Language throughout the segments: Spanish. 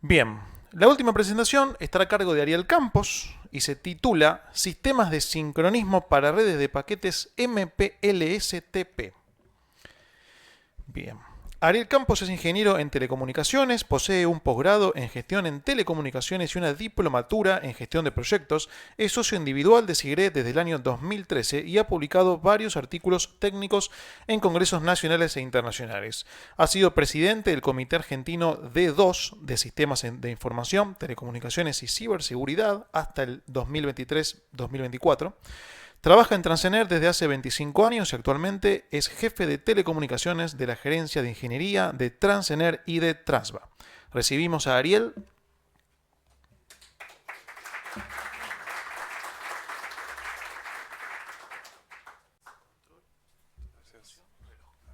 Bien, la última presentación estará a cargo de Ariel Campos y se titula Sistemas de sincronismo para redes de paquetes MPLS-TP. Bien. Ariel Campos es ingeniero en telecomunicaciones, posee un posgrado en gestión en telecomunicaciones y una diplomatura en gestión de proyectos, es socio individual de SIGRE desde el año 2013 y ha publicado varios artículos técnicos en congresos nacionales e internacionales. Ha sido presidente del Comité Argentino D2 de Sistemas de Información, Telecomunicaciones y Ciberseguridad hasta el 2023-2024. Trabaja en Transener desde hace 25 años y actualmente es jefe de telecomunicaciones de la gerencia de ingeniería de Transener y de Transva. Recibimos a Ariel.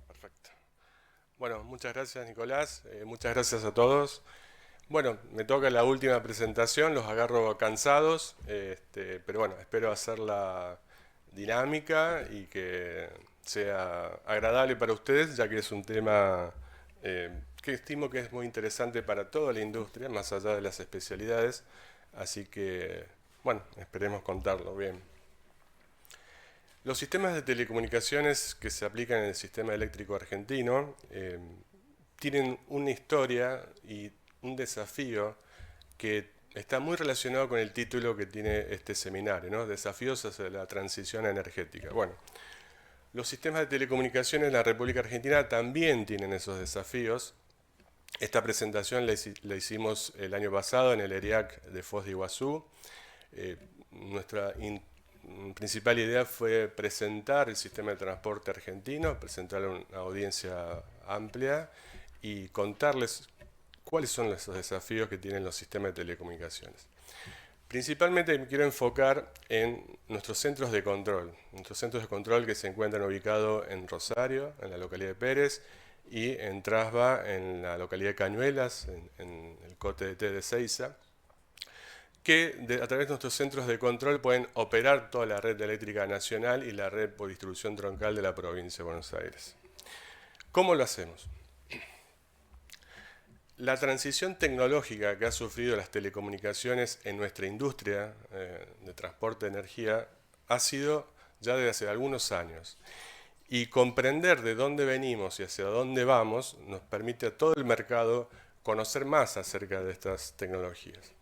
Perfecto. Bueno, muchas gracias Nicolás, muchas gracias a todos. Bueno, me toca la última presentación, los agarro cansados, pero bueno, espero hacerla dinámica y que sea agradable para ustedes, ya que es un tema que estimo que es muy interesante para toda la industria, más allá de las especialidades, así que, bueno, esperemos contarlo bien. Los sistemas de telecomunicaciones que se aplican en el sistema eléctrico argentino tienen una historia y un desafío que está muy relacionado con el título que tiene este seminario, ¿no? Desafíos hacia la transición energética. Bueno, los sistemas de telecomunicaciones en la República Argentina también tienen esos desafíos. Esta presentación la hicimos el año pasado en el ERIAC de Foz de Iguazú. Nuestra principal idea fue presentar el sistema de transporte argentino, presentarlo a una audiencia amplia y contarles cuáles son esos desafíos que tienen los sistemas de telecomunicaciones. Principalmente me quiero enfocar en nuestros centros de control que se encuentran ubicados en Rosario, en la localidad de Pérez, y en Trasba, en la localidad de Cañuelas, en el COTDT de Seiza, que a través de nuestros centros de control pueden operar toda la red eléctrica nacional y la red por distribución troncal de la provincia de Buenos Aires. ¿Cómo lo hacemos? La transición tecnológica que ha sufrido las telecomunicaciones en nuestra industria de transporte de energía ha sido ya desde hace algunos años. Y comprender de dónde venimos y hacia dónde vamos nos permite a todo el mercado conocer más acerca de estas tecnologías.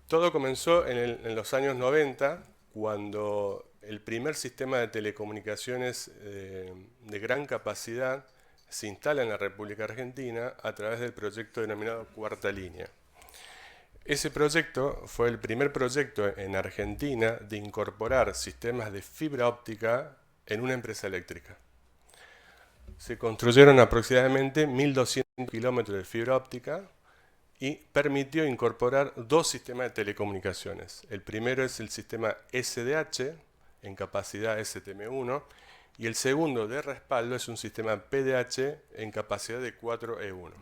Todo comenzó en los años 90, cuando el primer sistema de telecomunicaciones de gran capacidad se instala en la República Argentina a través del proyecto denominado Cuarta Línea. Ese proyecto fue el primer proyecto en Argentina de incorporar sistemas de fibra óptica en una empresa eléctrica. Se construyeron aproximadamente 1.200 kilómetros de fibra óptica y permitió incorporar dos sistemas de telecomunicaciones. El primero es el sistema SDH en capacidad STM1 y el segundo de respaldo es un sistema PDH en capacidad de 4E1.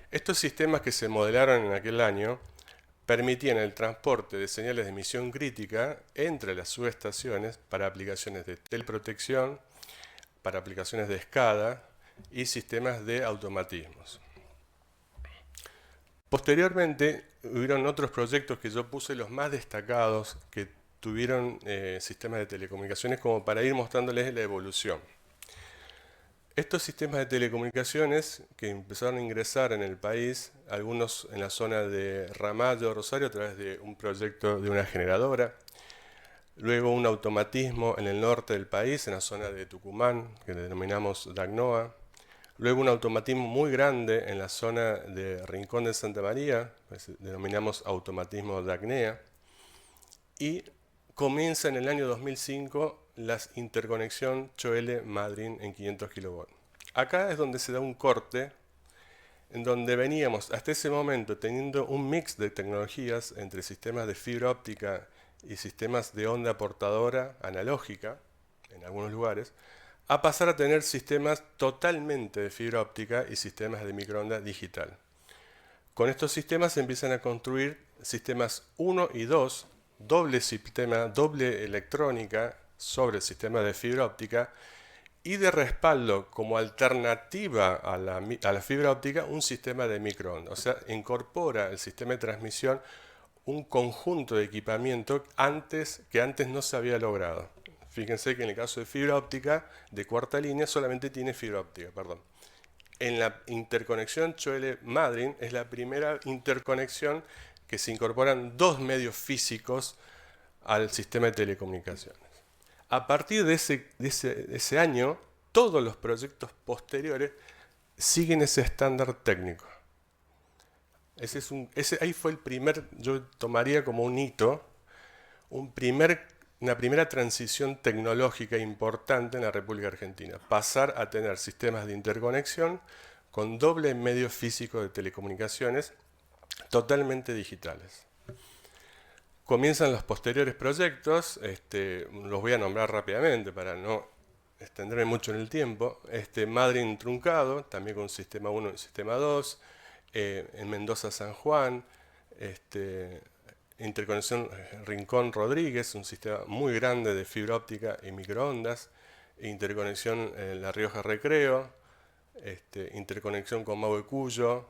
Estos sistemas que se modelaron en aquel año permitían el transporte de señales de emisión crítica entre las subestaciones para aplicaciones de teleprotección, para aplicaciones de SCADA y sistemas de automatismos. Posteriormente hubieron otros proyectos que yo puse los más destacados que tuvieron sistemas de telecomunicaciones como para ir mostrándoles la evolución. Estos sistemas de telecomunicaciones que empezaron a ingresar en el país, algunos en la zona de Ramallo, Rosario, a través de un proyecto de una generadora, luego un automatismo en el norte del país, en la zona de Tucumán, que denominamos DACNOA, luego un automatismo muy grande en la zona de Rincón de Santa María, pues denominamos automatismo DACNEA, y comienza en el año 2005 la interconexión Choele-Madryn en 500 kV. Acá es donde se da un corte, en donde veníamos hasta ese momento teniendo un mix de tecnologías entre sistemas de fibra óptica y sistemas de onda portadora analógica, en algunos lugares, a pasar a tener sistemas totalmente de fibra óptica y sistemas de microonda digital. Con estos sistemas se empiezan a construir sistemas 1 y 2, doble sistema, doble electrónica sobre el sistema de fibra óptica, y de respaldo como alternativa a la fibra óptica un sistema de microondas. O sea, incorpora el sistema de transmisión un conjunto de equipamiento que antes no se había logrado. Fíjense que en el caso de fibra óptica de cuarta línea solamente tiene fibra óptica, perdón. En la interconexión Choele-Madryn es la primera interconexión que se incorporan dos medios físicos al sistema de telecomunicaciones. A partir de ese año, todos los proyectos posteriores siguen ese estándar técnico. Ahí fue el primer, yo tomaría como un hito, una primera transición tecnológica importante en la República Argentina. Pasar a tener sistemas de interconexión con doble medio físico de telecomunicaciones totalmente digitales. Comienzan los posteriores proyectos, los voy a nombrar rápidamente para no extenderme mucho en el tiempo. Madryn truncado, también con sistema 1 y sistema 2, en Mendoza San Juan, interconexión Rincón Rodríguez, un sistema muy grande de fibra óptica y microondas, interconexión La Rioja Recreo, interconexión con Maue Cuyo,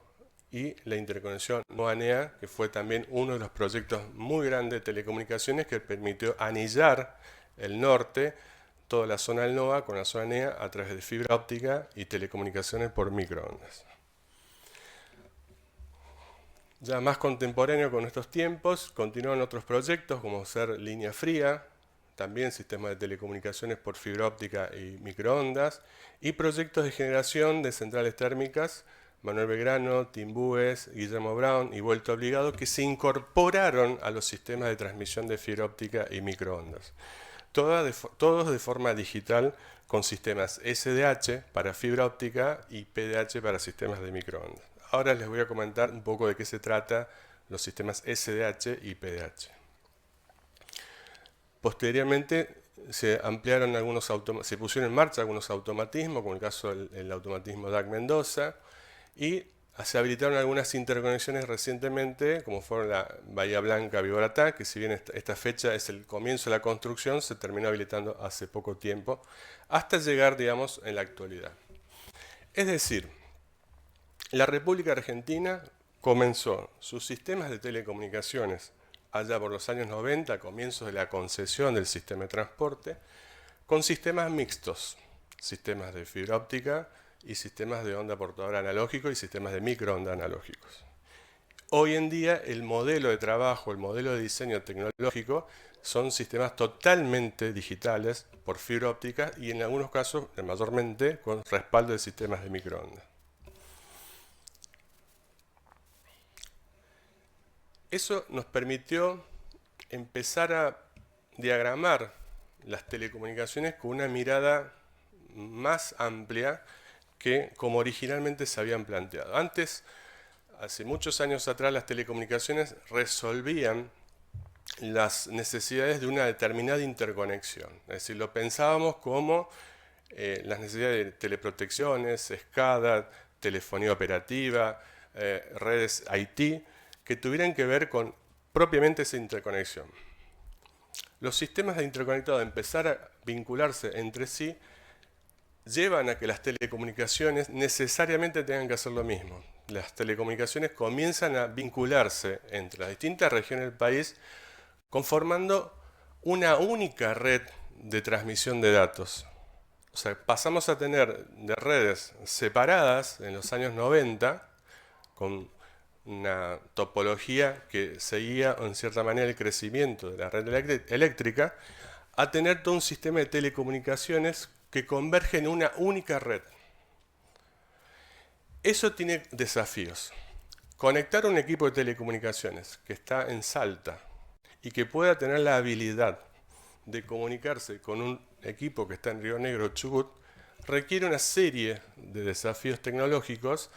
y la interconexión NOA-NEA, que fue también uno de los proyectos muy grandes de telecomunicaciones que permitió anillar el norte, toda la zona del NOA con la zona NEA a través de fibra óptica y telecomunicaciones por microondas. Ya más contemporáneo con estos tiempos, continúan otros proyectos como ser línea fría, también sistemas de telecomunicaciones por fibra óptica y microondas, y proyectos de generación de centrales térmicas, Manuel Belgrano, Timbúes, Guillermo Brown y Vuelta Obligado, que se incorporaron a los sistemas de transmisión de fibra óptica y microondas. Todos de forma digital con sistemas SDH para fibra óptica y PDH para sistemas de microondas. Ahora les voy a comentar un poco de qué se trata los sistemas SDH y PDH. Posteriormente se pusieron en marcha algunos automatismos, como el caso del automatismo DAC Mendoza, y se habilitaron algunas interconexiones recientemente, como fueron la Bahía Blanca-Viboratá, que si bien esta fecha es el comienzo de la construcción, se terminó habilitando hace poco tiempo, hasta llegar, digamos, en la actualidad. Es decir, la República Argentina comenzó sus sistemas de telecomunicaciones allá por los años 90, comienzos de la concesión del sistema de transporte, con sistemas mixtos, sistemas de fibra óptica y sistemas de onda portadora analógico y sistemas de microondas analógicos. Hoy en día el modelo de trabajo, el modelo de diseño tecnológico son sistemas totalmente digitales por fibra óptica y en algunos casos, mayormente, con respaldo de sistemas de microondas. Eso nos permitió empezar a diagramar las telecomunicaciones con una mirada más amplia que como originalmente se habían planteado. Antes, hace muchos años atrás, las telecomunicaciones resolvían las necesidades de una determinada interconexión. Es decir, lo pensábamos como las necesidades de teleprotecciones, SCADA, telefonía operativa, redes IT, que tuvieran que ver con propiamente esa interconexión. Los sistemas de interconectado empezar a vincularse entre sí llevan a que las telecomunicaciones necesariamente tengan que hacer lo mismo. Las telecomunicaciones comienzan a vincularse entre las distintas regiones del país, conformando una única red de transmisión de datos. O sea, pasamos a tener de redes separadas en los años 90, con una topología que seguía en cierta manera el crecimiento de la red eléctrica, a tener todo un sistema de telecomunicaciones que converge en una única red. Eso tiene desafíos. Conectar un equipo de telecomunicaciones que está en Salta y que pueda tener la habilidad de comunicarse con un equipo que está en Río Negro, Chubut, requiere una serie de desafíos tecnológicos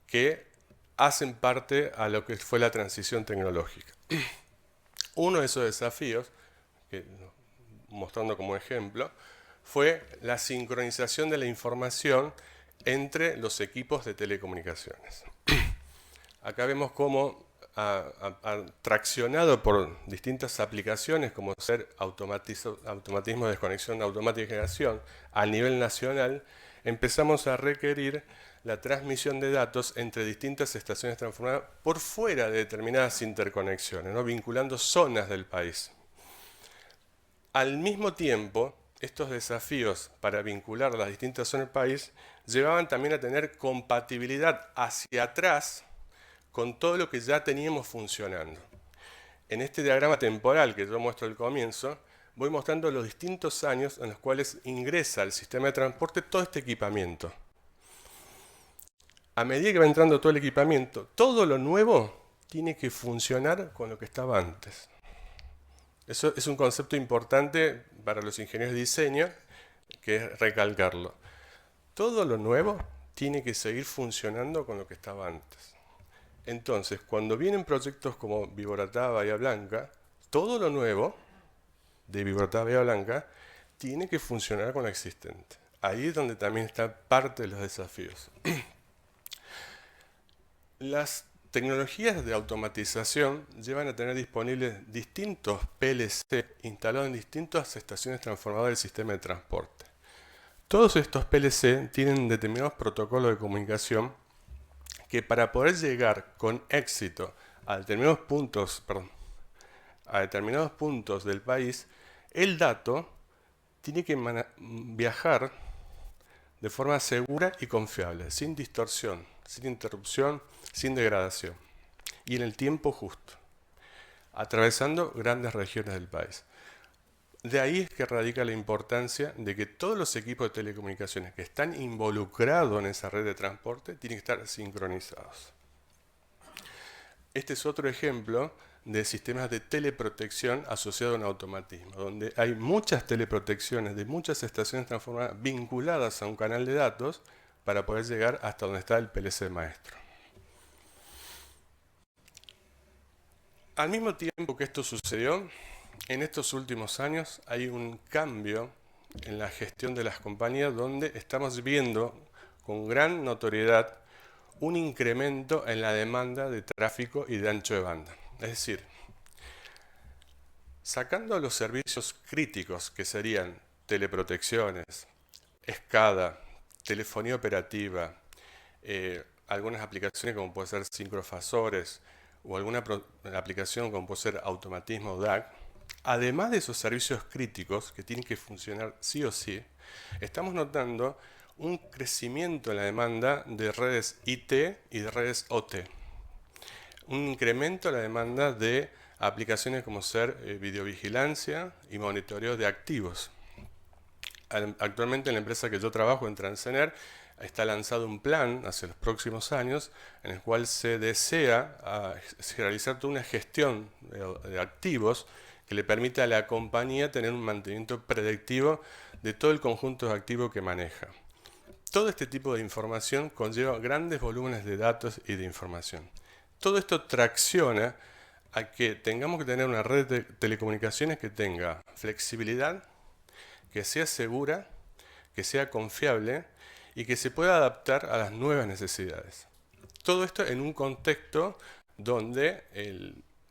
que hacen parte a lo que fue la transición tecnológica. Uno de esos desafíos, mostrando como ejemplo, fue la sincronización de la información entre los equipos de telecomunicaciones. Acá vemos cómo traccionado por distintas aplicaciones como ser automatismo de desconexión automática de generación a nivel nacional, empezamos a requerir la transmisión de datos entre distintas estaciones transformadoras por fuera de determinadas interconexiones, ¿no? Vinculando zonas del país. Al mismo tiempo, estos desafíos para vincular las distintas zonas del país llevaban también a tener compatibilidad hacia atrás con todo lo que ya teníamos funcionando. En este diagrama temporal que yo muestro al comienzo, voy mostrando los distintos años en los cuales ingresa al sistema de transporte todo este equipamiento. A medida que va entrando todo el equipamiento, todo lo nuevo tiene que funcionar con lo que estaba antes. Eso es un concepto importante para los ingenieros de diseño, que es recalcarlo. Todo lo nuevo tiene que seguir funcionando con lo que estaba antes. Entonces, cuando vienen proyectos como Viboratá Bahía Blanca, todo lo nuevo de Viboratá Bahía Blanca tiene que funcionar con lo existente. Ahí es donde también está parte de los desafíos. Las tecnologías de automatización llevan a tener disponibles distintos PLC instalados en distintas estaciones transformadoras del sistema de transporte. Todos estos PLC tienen determinados protocolos de comunicación que para poder llegar con éxito a determinados puntos del país, el dato tiene que viajar de forma segura y confiable, sin distorsión, sin interrupción, sin degradación, y en el tiempo justo, atravesando grandes regiones del país. De ahí es que radica la importancia de que todos los equipos de telecomunicaciones que están involucrados en esa red de transporte tienen que estar sincronizados. Este es otro ejemplo de sistemas de teleprotección asociados a un automatismo, donde hay muchas teleprotecciones de muchas estaciones transformadas vinculadas a un canal de datos para poder llegar hasta donde está el PLC maestro. Al mismo tiempo que esto sucedió, en estos últimos años hay un cambio en la gestión de las compañías donde estamos viendo con gran notoriedad un incremento en la demanda de tráfico y de ancho de banda. Es decir, sacando los servicios críticos que serían teleprotecciones, SCADA, telefonía operativa, algunas aplicaciones como puede ser sincrofasores o alguna aplicación como puede ser automatismo DAC, además de esos servicios críticos que tienen que funcionar sí o sí, estamos notando un crecimiento en la demanda de redes IT y de redes OT. Un incremento en la demanda de aplicaciones como ser videovigilancia y monitoreo de activos. Actualmente en la empresa que yo trabajo, en Transener, está lanzado un plan hacia los próximos años en el cual se desea realizar toda una gestión de activos que le permita a la compañía tener un mantenimiento predictivo de todo el conjunto de activos que maneja. Todo este tipo de información conlleva grandes volúmenes de datos y de información. Todo esto tracciona a que tengamos que tener una red de telecomunicaciones que tenga flexibilidad, que sea segura, que sea confiable y que se pueda adaptar a las nuevas necesidades. Todo esto en un contexto donde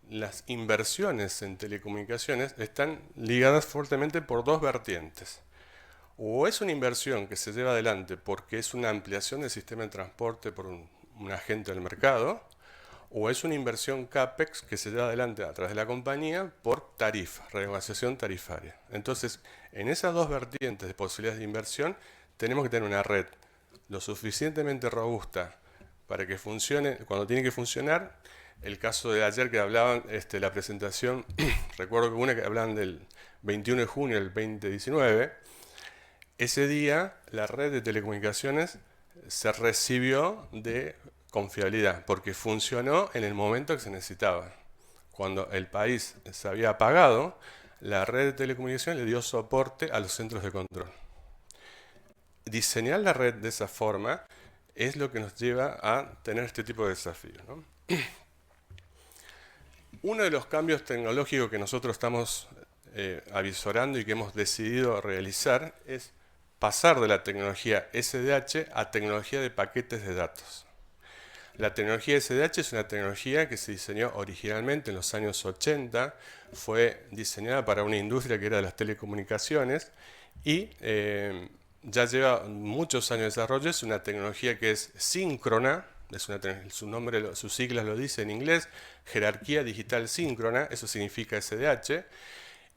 las inversiones en telecomunicaciones están ligadas fuertemente por dos vertientes. O es una inversión que se lleva adelante porque es una ampliación del sistema de transporte por un agente del mercado, o es una inversión CAPEX que se lleva adelante a través de la compañía por tarifa, renegociación tarifaria. Entonces, en esas dos vertientes de posibilidades de inversión, tenemos que tener una red lo suficientemente robusta para que funcione cuando tiene que funcionar. El caso de ayer que hablaban, la presentación, recuerdo que una que hablaban del 21 de junio del 2019, ese día la red de telecomunicaciones se recibió de confiabilidad, porque funcionó en el momento que se necesitaba. Cuando el país se había apagado, la red de telecomunicaciones le dio soporte a los centros de control. Diseñar la red de esa forma es lo que nos lleva a tener este tipo de desafíos, ¿no? Uno de los cambios tecnológicos que nosotros estamos avisorando y que hemos decidido realizar es pasar de la tecnología SDH a tecnología de paquetes de datos. La tecnología SDH es una tecnología que se diseñó originalmente en los años 80, fue diseñada para una industria que era de las telecomunicaciones y ya lleva muchos años de desarrollo. Es una tecnología que es síncrona, su nombre, sus siglas lo dice en inglés, jerarquía digital síncrona, eso significa SDH,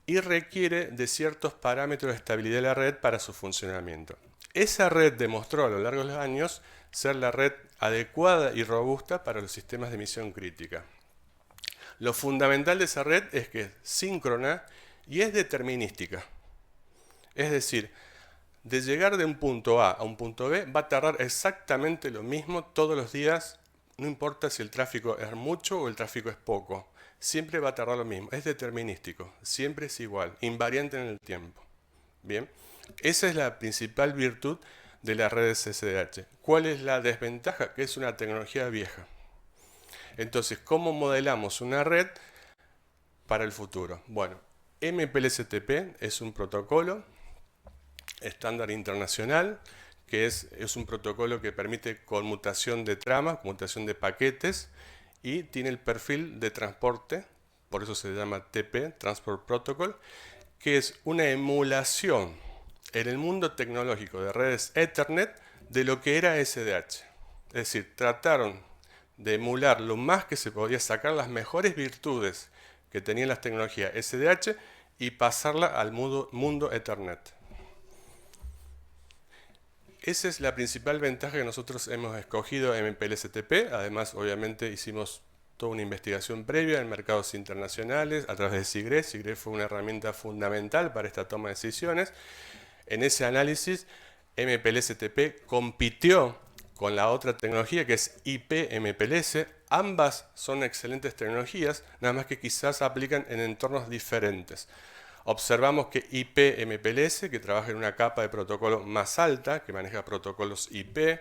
y requiere de ciertos parámetros de estabilidad de la red para su funcionamiento. Esa red demostró a lo largo de los años ser la red adecuada y robusta para los sistemas de misión crítica. Lo fundamental de esa red es que es síncrona y es determinística. Es decir, de llegar de un punto A a un punto B va a tardar exactamente lo mismo todos los días, no importa si el tráfico es mucho o el tráfico es poco. Siempre va a tardar lo mismo, es determinístico, siempre es igual, invariante en el tiempo. Bien, esa es la principal virtud de las redes SDH. ¿Cuál es la desventaja? Que es una tecnología vieja. Entonces, ¿cómo modelamos una red para el futuro? Bueno, MPLS-TP es un protocolo estándar internacional, que es un protocolo que permite conmutación de tramas, conmutación de paquetes, y tiene el perfil de transporte, por eso se llama TP, Transport Protocol, que es una emulación en el mundo tecnológico de redes Ethernet de lo que era SDH. Es decir, trataron de emular lo más que se podía, sacar las mejores virtudes que tenían las tecnologías SDH y pasarla al mundo Ethernet. Esa es la principal ventaja que nosotros hemos escogido en MPLS-TP. Además, obviamente, hicimos toda una investigación previa en mercados internacionales a través de SIGRE. SIGRE fue una herramienta fundamental para esta toma de decisiones. En ese análisis, MPLS-TP compitió con la otra tecnología que es IP-MPLS. Ambas son excelentes tecnologías, nada más que quizás aplican en entornos diferentes. Observamos que IP-MPLS, que trabaja en una capa de protocolo más alta, que maneja protocolos IP,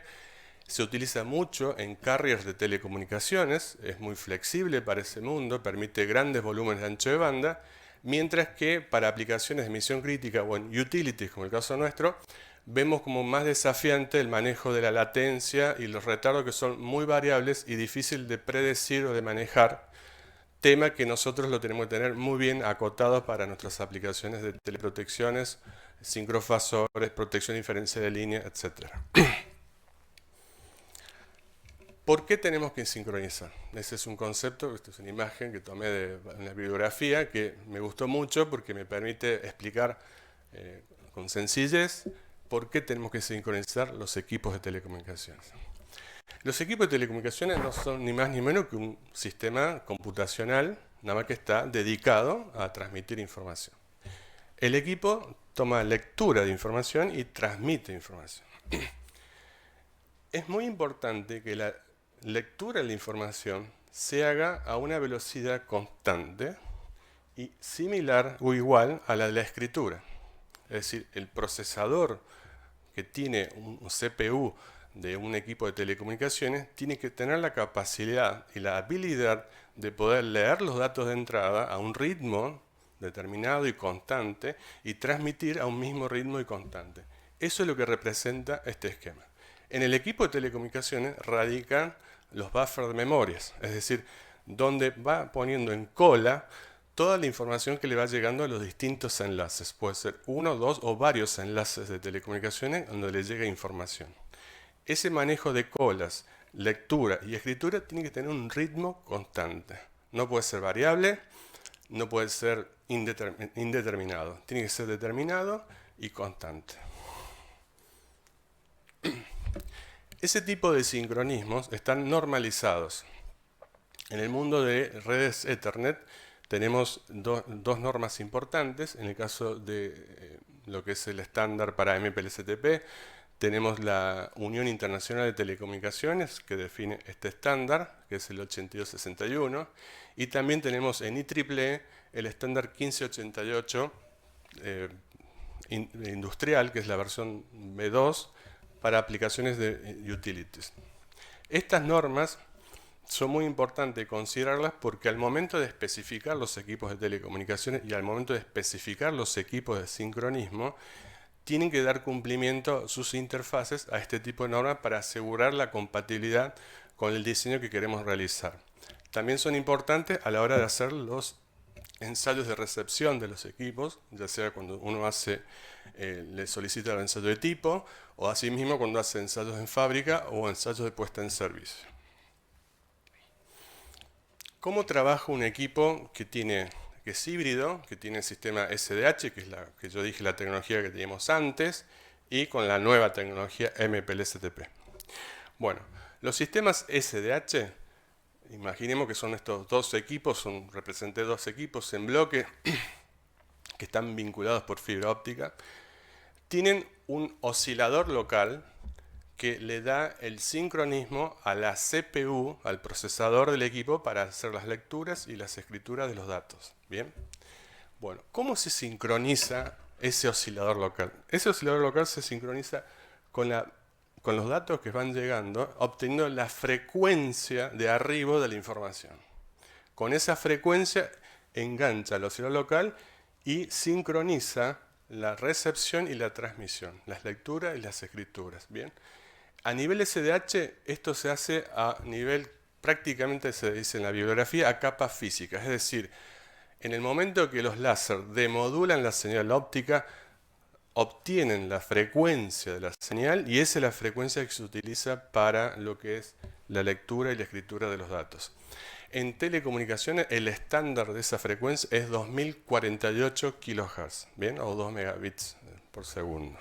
se utiliza mucho en carriers de telecomunicaciones, es muy flexible para ese mundo, permite grandes volúmenes de ancho de banda, mientras que para aplicaciones de misión crítica o en utilities, como el caso nuestro, vemos como más desafiante el manejo de la latencia y los retardos, que son muy variables y difícil de predecir o de manejar, tema que nosotros lo tenemos que tener muy bien acotado para nuestras aplicaciones de teleprotecciones, sincrofasores, protección diferencial de línea, etc. ¿Por qué tenemos que sincronizar? Ese es un concepto, esta es una imagen que tomé de una bibliografía que me gustó mucho porque me permite explicar con sencillez por qué tenemos que sincronizar los equipos de telecomunicaciones. Los equipos de telecomunicaciones no son ni más ni menos que un sistema computacional, nada más que está dedicado a transmitir información. El equipo toma lectura de información y transmite información. Es muy importante que la lectura de la información se haga a una velocidad constante y similar o igual a la de la escritura. Es decir, el procesador que tiene un CPU de un equipo de telecomunicaciones tiene que tener la capacidad y la habilidad de poder leer los datos de entrada a un ritmo determinado y constante y transmitir a un mismo ritmo y constante. Eso es lo que representa este esquema. En el equipo de telecomunicaciones radican los buffers de memorias, es decir, donde va poniendo en cola toda la información que le va llegando a los distintos enlaces. Puede ser uno, dos o varios enlaces de telecomunicaciones donde le llega información. Ese manejo de colas, lectura y escritura tiene que tener un ritmo constante. No puede ser variable, no puede ser indeterminado. Tiene que ser determinado y constante. Ese tipo de sincronismos están normalizados. En el mundo de redes Ethernet tenemos dos normas importantes. En el caso de lo que es el estándar para MPLS-TP, tenemos la Unión Internacional de Telecomunicaciones, que define este estándar, que es el 8261, y también tenemos en IEEE el estándar 1588 industrial, que es la versión B2, para aplicaciones de utilities. Estas normas son muy importantes considerarlas porque al momento de especificar los equipos de telecomunicaciones y al momento de especificar los equipos de sincronismo, tienen que dar cumplimiento sus interfaces a este tipo de normas para asegurar la compatibilidad con el diseño que queremos realizar. También son importantes a la hora de hacer los ensayos de recepción de los equipos, ya sea cuando uno le solicita el ensayo de tipo, o asimismo cuando hace ensayos en fábrica o ensayos de puesta en servicio. ¿Cómo trabaja un equipo que es híbrido, que tiene el sistema SDH, que es la que yo dije, la tecnología que teníamos antes, y con la nueva tecnología MPLS-TP? Bueno, los sistemas SDH, imaginemos que son estos dos equipos, representé dos equipos en bloque que están vinculados por fibra óptica, tienen un oscilador local que le da el sincronismo a la CPU, al procesador del equipo, para hacer las lecturas y las escrituras de los datos. ¿Bien? Bueno, ¿cómo se sincroniza ese oscilador local? Ese oscilador local se sincroniza con los datos que van llegando, obteniendo la frecuencia de arribo de la información. Con esa frecuencia engancha el oscilador local y sincroniza la recepción y la transmisión, las lecturas y las escrituras. ¿Bien? A nivel SDH, esto se hace a nivel, prácticamente se dice en la bibliografía, a capa física. Es decir, en el momento que los láser demodulan la señal óptica, obtienen la frecuencia de la señal y esa es la frecuencia que se utiliza para lo que es la lectura y la escritura de los datos. En telecomunicaciones, el estándar de esa frecuencia es 2048 kHz, ¿bien? O 2 megabits por segundo.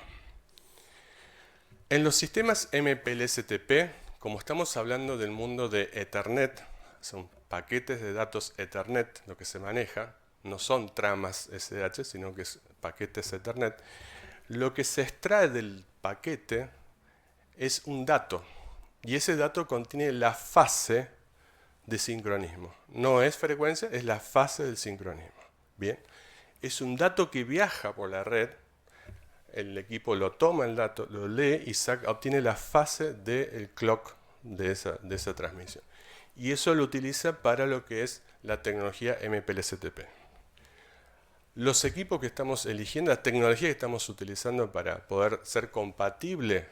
En los sistemas MPLS-TP, como estamos hablando del mundo de Ethernet, son paquetes de datos Ethernet lo que se maneja, no son tramas SDH, sino que es paquetes Ethernet, lo que se extrae del paquete es un dato, y ese dato contiene la fase de sincronismo. No es frecuencia, es la fase del sincronismo. Bien, es un dato que viaja por la red. El equipo lo toma el dato, lo lee y obtiene la fase del clock de esa transmisión. Y eso lo utiliza para lo que es la tecnología MPLS-TP. Los equipos que estamos eligiendo, la tecnología que estamos utilizando para poder ser compatible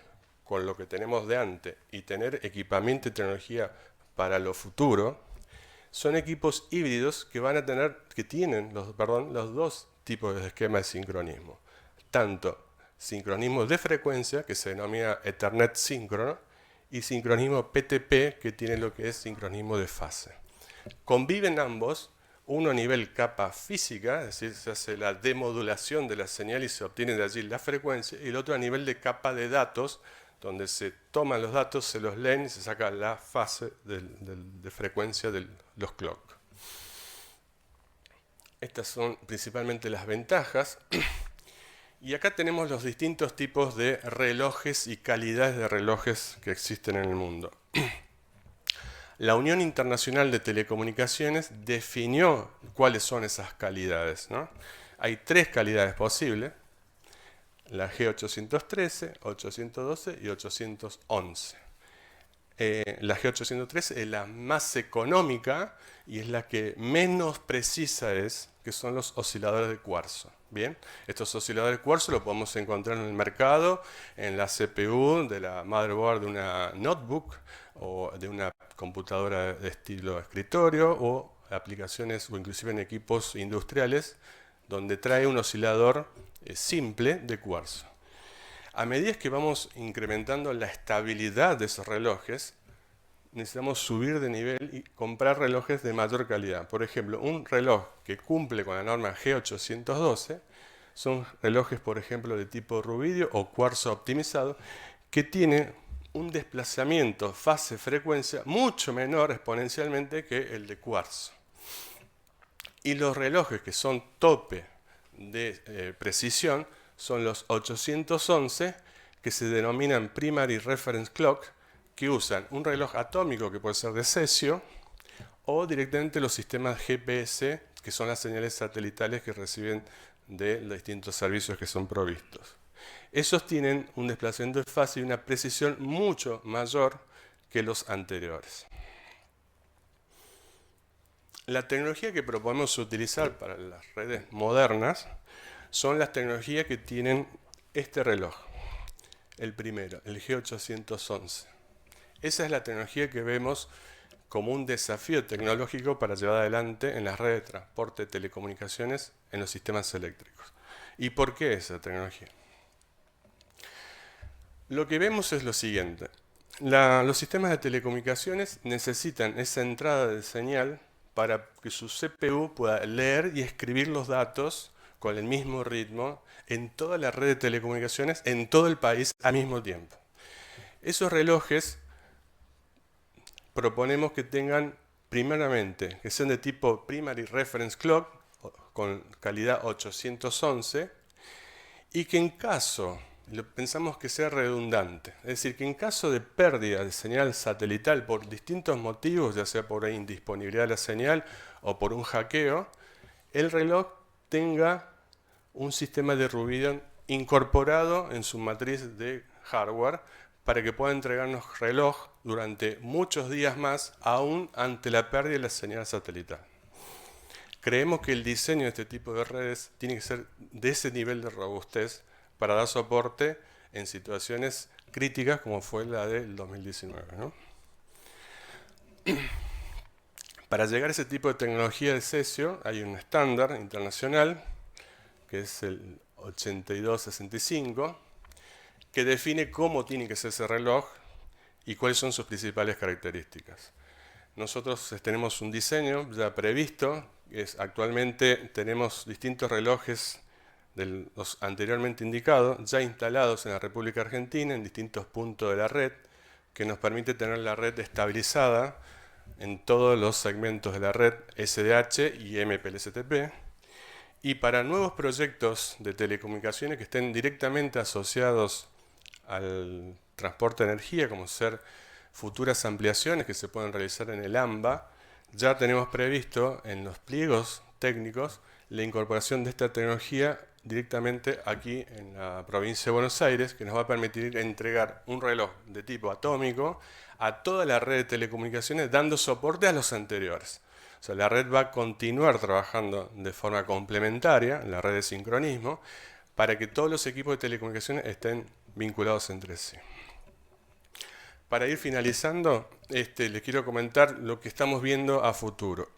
con lo que tenemos de antes y tener equipamiento y tecnología para lo futuro, son equipos híbridos que tienen los dos tipos de esquema de sincronismo. Tanto sincronismo de frecuencia, que se denomina Ethernet síncrono, y sincronismo PTP, que tiene lo que es sincronismo de fase. Conviven ambos, uno a nivel capa física, es decir, se hace la demodulación de la señal y se obtiene de allí la frecuencia, y el otro a nivel de capa de datos, donde se toman los datos, se los leen y se saca la fase de frecuencia de los clock. Estas son principalmente las ventajas. Y acá tenemos los distintos tipos de relojes y calidades de relojes que existen en el mundo. La Unión Internacional de Telecomunicaciones definió cuáles son esas calidades, ¿no? Hay 3 calidades posibles: la G813, 812 y 811. La G813 es la más económica y es la que menos precisa es, que son los osciladores de cuarzo. Bien, estos osciladores de cuarzo los podemos encontrar en el mercado, en la CPU de la motherboard de una notebook o de una computadora de estilo escritorio, o aplicaciones o inclusive en equipos industriales donde trae un oscilador simple de cuarzo. A medida que vamos incrementando la estabilidad de esos relojes, necesitamos subir de nivel y comprar relojes de mayor calidad. Por ejemplo, un reloj que cumple con la norma G812 son relojes, por ejemplo, de tipo rubidio o cuarzo optimizado, que tiene un desplazamiento fase-frecuencia mucho menor exponencialmente que el de cuarzo. Y los relojes que son tope de precisión son los 811, que se denominan Primary Reference Clock, que usan un reloj atómico que puede ser de cesio, o directamente los sistemas GPS, que son las señales satelitales que reciben de los distintos servicios que son provistos. Esos tienen un desplazamiento de fase y una precisión mucho mayor que los anteriores. La tecnología que proponemos utilizar para las redes modernas son las tecnologías que tienen este reloj, el primero, el G811. Esa es la tecnología que vemos como un desafío tecnológico para llevar adelante en las redes de transporte de telecomunicaciones en los sistemas eléctricos. ¿Y por qué esa tecnología? Lo que vemos es lo siguiente. Los sistemas de telecomunicaciones necesitan esa entrada de señal para que su CPU pueda leer y escribir los datos con el mismo ritmo en toda la red de telecomunicaciones en todo el país al mismo tiempo. Esos relojes proponemos que tengan primeramente que sean de tipo Primary Reference Clock con calidad 811 y que en caso, pensamos que sea redundante, es decir, que en caso de pérdida de señal satelital por distintos motivos, ya sea por indisponibilidad de la señal o por un hackeo, el reloj tenga un sistema de ruido incorporado en su matriz de hardware para que pueda entregarnos reloj durante muchos días más, aún ante la pérdida de la señal satelital. Creemos que el diseño de este tipo de redes tiene que ser de ese nivel de robustez para dar soporte en situaciones críticas como fue la del 2019, ¿no? Para llegar a ese tipo de tecnología de cesio hay un estándar internacional que es el 8265 que define cómo tiene que ser ese reloj y cuáles son sus principales características. Nosotros tenemos un diseño ya previsto, actualmente tenemos distintos relojes de los anteriormente indicados, ya instalados en la República Argentina, en distintos puntos de la red, que nos permite tener la red estabilizada en todos los segmentos de la red SDH y MPLS-TP. Y para nuevos proyectos de telecomunicaciones que estén directamente asociados al transporte de energía, como ser futuras ampliaciones que se pueden realizar en el AMBA, ya tenemos previsto en los pliegos técnicos la incorporación de esta tecnología directamente aquí en la provincia de Buenos Aires, que nos va a permitir entregar un reloj de tipo atómico a toda la red de telecomunicaciones, dando soporte a los anteriores. O sea, la red va a continuar trabajando de forma complementaria, en la red de sincronismo, para que todos los equipos de telecomunicaciones estén vinculados entre sí. Para ir finalizando, les quiero comentar lo que estamos viendo a futuro.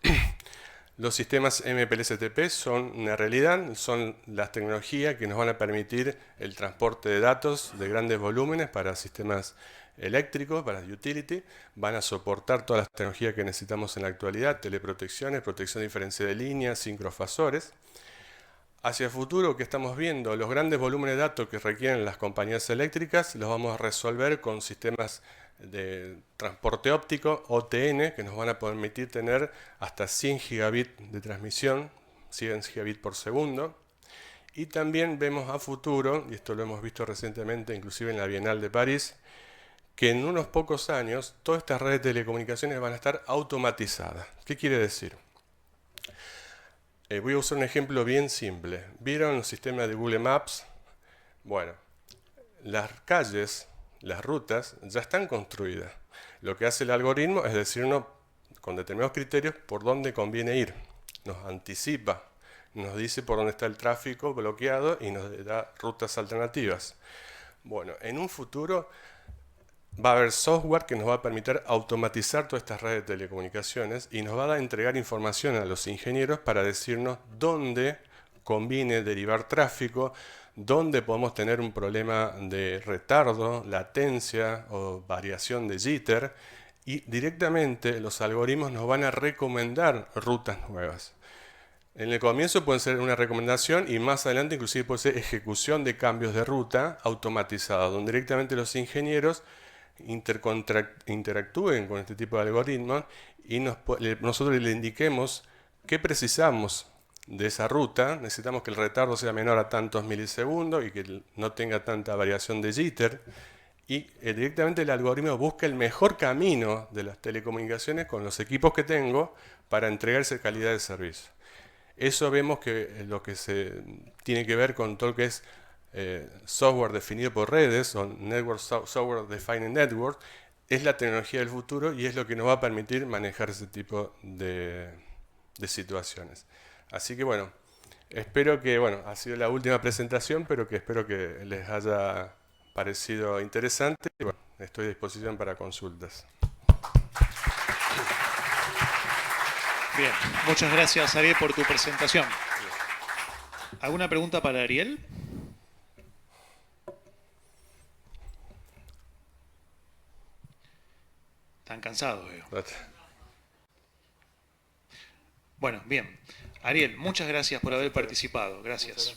Los sistemas MPLS-TP son una realidad, son las tecnologías que nos van a permitir el transporte de datos de grandes volúmenes para sistemas eléctricos, para utility, van a soportar todas las tecnologías que necesitamos en la actualidad, teleprotecciones, protección diferencial de líneas, sincrofasores. Hacia el futuro, que estamos viendo, los grandes volúmenes de datos que requieren las compañías eléctricas los vamos a resolver con sistemas de transporte óptico, OTN, que nos van a permitir tener hasta 100 gigabits de transmisión, 100 gigabits por segundo. Y también vemos a futuro, y esto lo hemos visto recientemente, inclusive en la Bienal de París, que en unos pocos años todas estas redes de telecomunicaciones van a estar automatizadas. ¿Qué quiere decir? Voy a usar un ejemplo bien simple. ¿Vieron el sistema de Google Maps? Bueno, las calles, las rutas ya están construidas. Lo que hace el algoritmo es decirnos con determinados criterios por dónde conviene ir. Nos anticipa, nos dice por dónde está el tráfico bloqueado y nos da rutas alternativas. Bueno, en un futuro va a haber software que nos va a permitir automatizar todas estas redes de telecomunicaciones y nos va a entregar información a los ingenieros para decirnos dónde conviene derivar tráfico, dónde podemos tener un problema de retardo, latencia o variación de jitter, y directamente los algoritmos nos van a recomendar rutas nuevas. En el comienzo puede ser una recomendación y más adelante inclusive puede ser ejecución de cambios de ruta automatizados, donde directamente los ingenieros interactúen con este tipo de algoritmos y nosotros le indiquemos qué precisamos de esa ruta. Necesitamos que el retardo sea menor a tantos milisegundos y que no tenga tanta variación de jitter. Y directamente el algoritmo busca el mejor camino de las telecomunicaciones con los equipos que tengo para entregar esa calidad de servicio. Eso vemos que lo que se tiene que ver con todo lo que es software definido por redes o software defined network es la tecnología del futuro y es lo que nos va a permitir manejar ese tipo de situaciones. Así que bueno, espero que, ha sido la última presentación, pero que espero que les haya parecido interesante. Y bueno, estoy a disposición para consultas. Bien, muchas gracias Ariel por tu presentación. ¿Alguna pregunta para Ariel? Están cansados, veo. Bueno, bien. Ariel, muchas gracias por haber participado. Gracias.